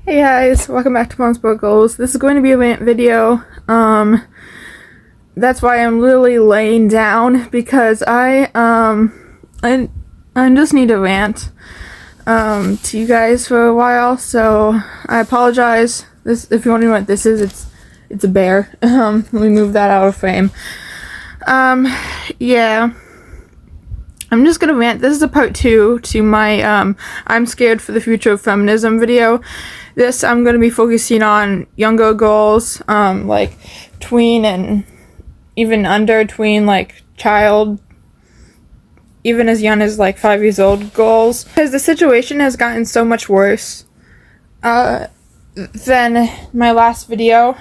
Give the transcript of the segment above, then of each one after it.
Hey guys, welcome back to Mom's Book Goals. This is going to be a rant video. That's why I'm literally laying down because I just need to rant to you guys for a while. So I apologize. This, if you're wondering what this is, it's a bear. Let me move that out of frame. Yeah. I'm just gonna rant. This is a part 2 to my I'm scared for the future of feminism video. This I'm gonna be focusing on younger girls, like tween and even under tween, like child, even as young as like 5 years old girls. Because the situation has gotten so much worse than my last video,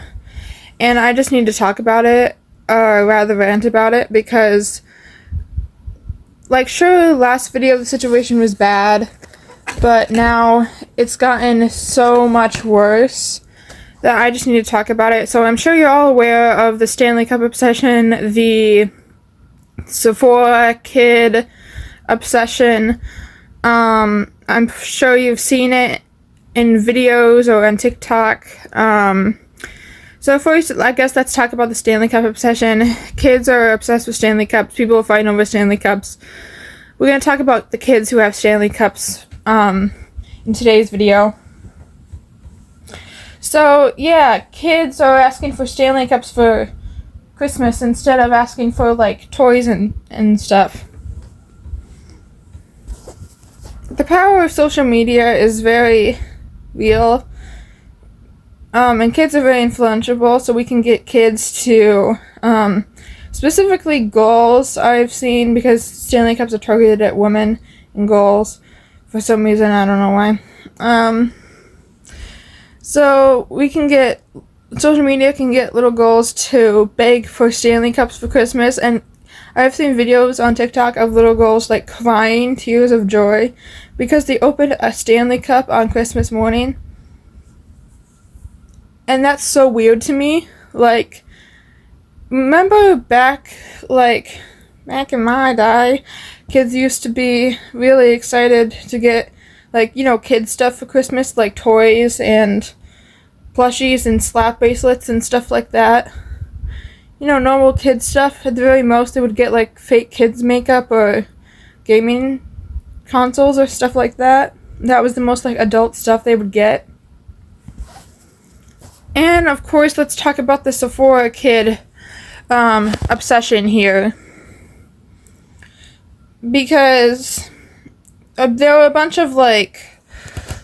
and I just need to talk about it, or rather rant about it, because like, sure, last video the situation was bad, but now it's gotten so much worse that I just need to talk about it. So I'm sure you're all aware of the Stanley Cup obsession, the Sephora kid obsession. I'm sure you've seen it in videos or on TikTok. So first, I guess let's talk about the Stanley Cup obsession. Kids are obsessed with Stanley Cups. People are fighting over Stanley Cups. We're going to talk about the kids who have Stanley Cups in today's video. So, yeah, kids are asking for Stanley Cups for Christmas instead of asking for, like, toys and stuff. The power of social media is very real. And kids are very influential, so we can get kids to, specifically girls, I've seen, because Stanley Cups are targeted at women and girls for some reason, I don't know why. So we can get, social media can get little girls to beg for Stanley Cups for Christmas, and I've seen videos on TikTok of little girls, like, crying tears of joy because they opened a Stanley Cup on Christmas morning. And that's so weird to me. Like, remember back in my day, kids used to be really excited to get, like, you know, kid stuff for Christmas, like toys and plushies and slap bracelets and stuff like that. You know, normal kid stuff. At the very most, they would get, like, fake kids makeup or gaming consoles or stuff like that. That was the most, like, adult stuff they would get. And, of course, let's talk about the Sephora kid obsession here. Because there were a bunch of, like,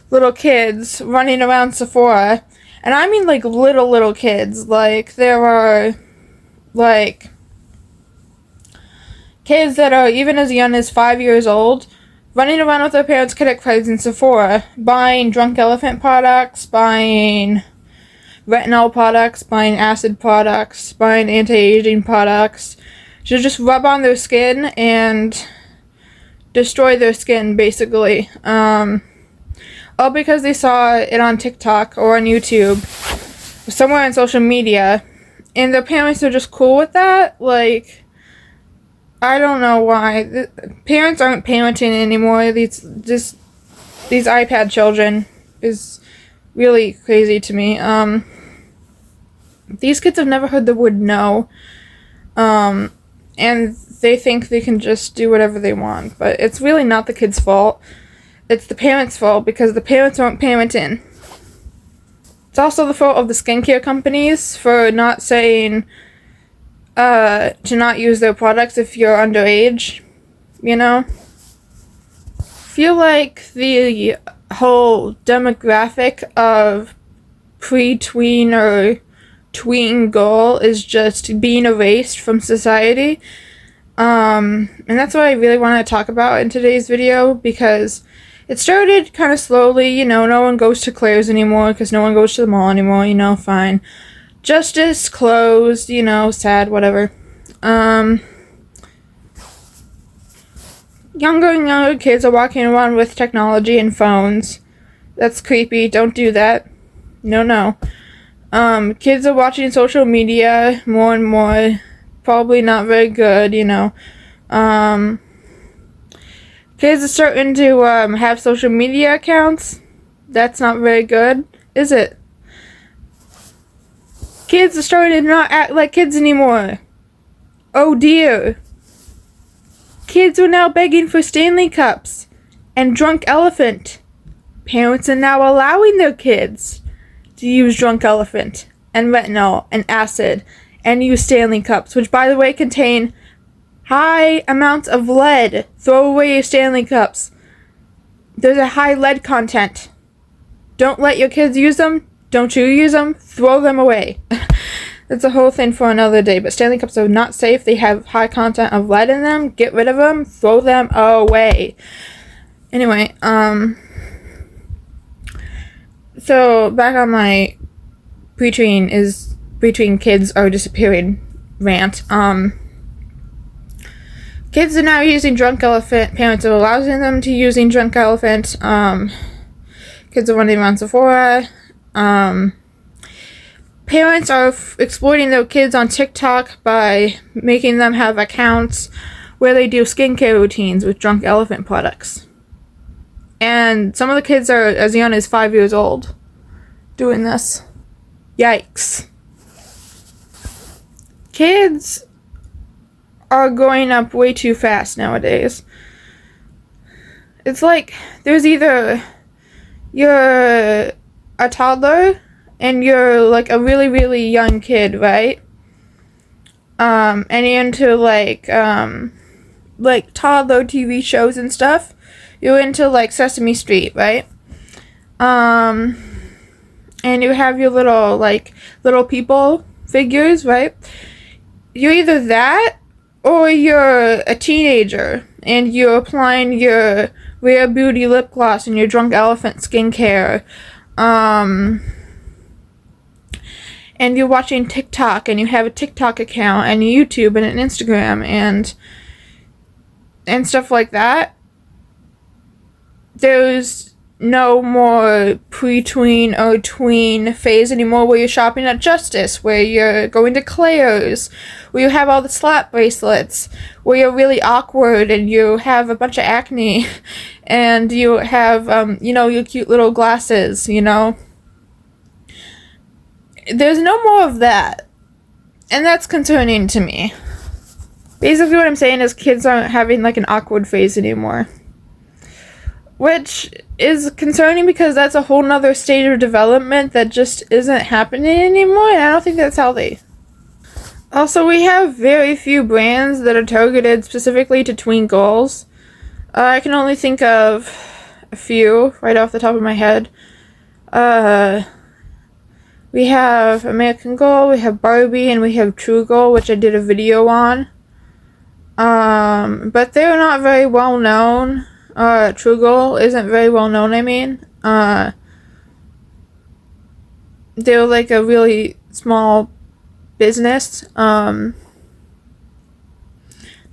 little kids running around Sephora. And I mean, like, little kids. Like, there are, like, kids that are even as young as 5 years old running around with their parents' credit cards in Sephora, buying Drunk Elephant products, buying retinol products, buying acid products, buying anti-aging products to just rub on their skin and destroy their skin, basically. All because they saw it on TikTok or on YouTube, or somewhere on social media, and their parents are just cool with that. Like, I don't know why. Parents aren't parenting anymore. These iPad children is really crazy to me. These kids have never heard the word no, and they think they can just do whatever they want, but it's really not the kid's fault. It's the parents' fault, because the parents aren't parenting. It's also the fault of the skincare companies for not saying to not use their products if you're underage, you know? I feel like the whole demographic of pre-tween or tween girl is just being erased from society. And that's what I really want to talk about in today's video, because it started kind of slowly. You know, no one goes to Claire's anymore because no one goes to the mall anymore, you know, fine. Justice closed, you know, sad, whatever. Younger and younger kids are walking around with technology and phones. That's creepy. Don't do that. No. Kids are watching social media more and more. Probably not very good, you know. Kids are starting to have social media accounts. That's not very good. is it? Kids are starting to not act like kids anymore. Oh dear. Kids are now begging for Stanley Cups and Drunk Elephant. Parents are now allowing their kids to use Drunk Elephant and retinol and acid and use Stanley Cups, which, by the way, contain high amounts of lead. Throw away your Stanley Cups. There's a high lead content. Don't let your kids use them. Don't you use them. Throw them away. That's a whole thing for another day, but Stanley Cups are not safe. They have high content of lead in them. Get rid of them. Throw them away. Anyway, so back on my preteen kids are disappearing rant. Kids are now using Drunk Elephant. Parents are allowing them to using Drunk Elephant. Kids are running around Sephora. Parents are exploiting their kids on TikTok by making them have accounts where they do skincare routines with Drunk Elephant products. And some of the kids are as young as 5 years old doing this. Yikes. Kids are growing up way too fast nowadays. It's like there's either you're a toddler and you're like a really, really young kid, right? And you're into like toddler TV shows and stuff. You're into like Sesame Street, right? And you have your little people figures, right? You're either that or you're a teenager and you're applying your Rare Beauty lip gloss and your Drunk Elephant skincare. And you're watching TikTok, and you have a TikTok account, and YouTube, and an Instagram, and stuff like that. There's no more pre-tween or tween phase anymore where you're shopping at Justice, where you're going to Claire's, where you have all the slap bracelets, where you're really awkward, and you have a bunch of acne, and you have, your cute little glasses, There's no more of that. And that's concerning to me. Basically what I'm saying is kids aren't having like an awkward phase anymore. Which is concerning because that's a whole nother stage of development that just isn't happening anymore, and I don't think that's healthy. Also, we have very few brands that are targeted specifically to tween girls. I can only think of a few right off the top of my head. We have American Girl, we have Barbie, and we have True Girl, which I did a video on. But they're not very well known. True Girl isn't very well known, they're like a really small business. Not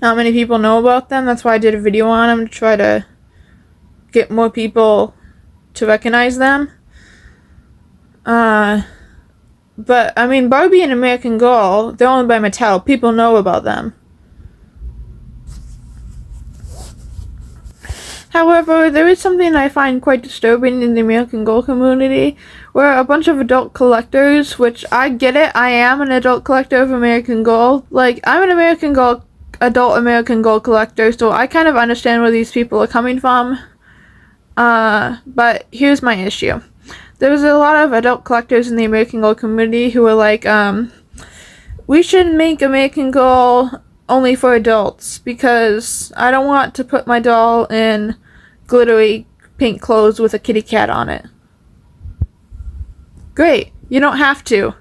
many people know about them. That's why I did a video on them, to try to get more people to recognize them. But, Barbie and American Girl, they're owned by Mattel. People know about them. However, there is something I find quite disturbing in the American Girl community, where a bunch of adult collectors, which I get it, I am an adult collector of American Girl. Like, I'm an adult American Girl collector, so I kind of understand where these people are coming from. But here's my issue. There's a lot of adult collectors in the American Girl community who are like, we should make American Girl only for adults, because I don't want to put my doll in glittery pink clothes with a kitty cat on it. Great, you don't have to.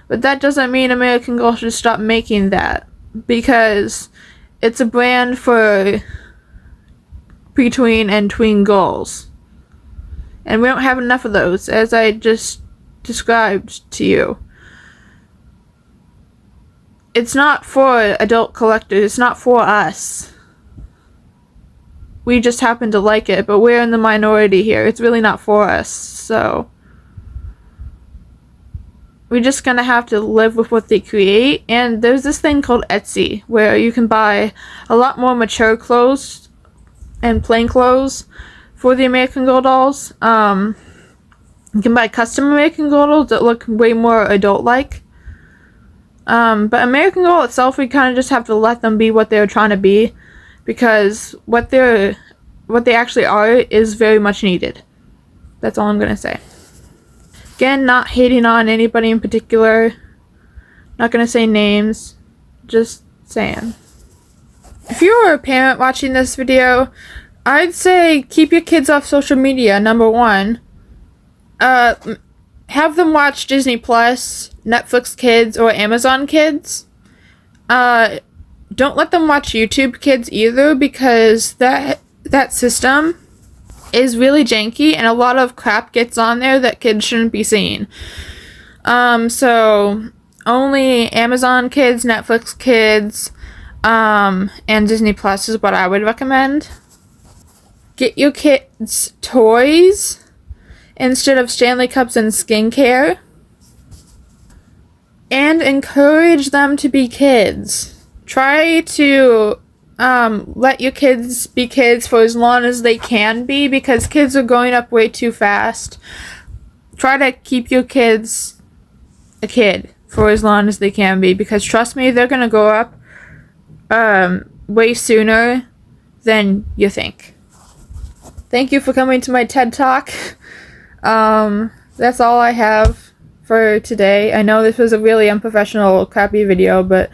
But that doesn't mean American Girl should stop making that, because it's a brand for pre-tween and tween girls. And we don't have enough of those, as I just described to you. It's not for adult collectors, it's not for us. We just happen to like it, but we're in the minority here. It's really not for us, so we're just gonna have to live with what they create. And there's this thing called Etsy, where you can buy a lot more mature clothes and plain clothes for the American Girl dolls. You can buy custom American Girl that look way more adult-like. But American Girl itself, we kind of just have to let them be what they're trying to be, because what they actually are is very much needed. That's all I'm gonna say. Again, not hating on anybody in particular. Not gonna say names. Just saying. If you were a parent watching this video, I'd say keep your kids off social media, number one. Have them watch Disney Plus, Netflix Kids, or Amazon Kids. Don't let them watch YouTube Kids either, because that system is really janky and a lot of crap gets on there that kids shouldn't be seeing. So only Amazon Kids, Netflix Kids, and Disney Plus is what I would recommend. Get your kids toys instead of Stanley Cups and skincare. And encourage them to be kids. Try to let your kids be kids for as long as they can be, because kids are growing up way too fast. Try to keep your kids a kid for as long as they can be, because trust me, they're gonna grow up way sooner than you think. Thank you for coming to my TED Talk. That's all I have for today. I know this was a really unprofessional, crappy video, but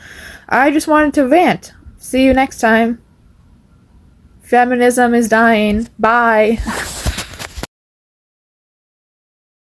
I just wanted to rant. See you next time. Feminism is dying. Bye.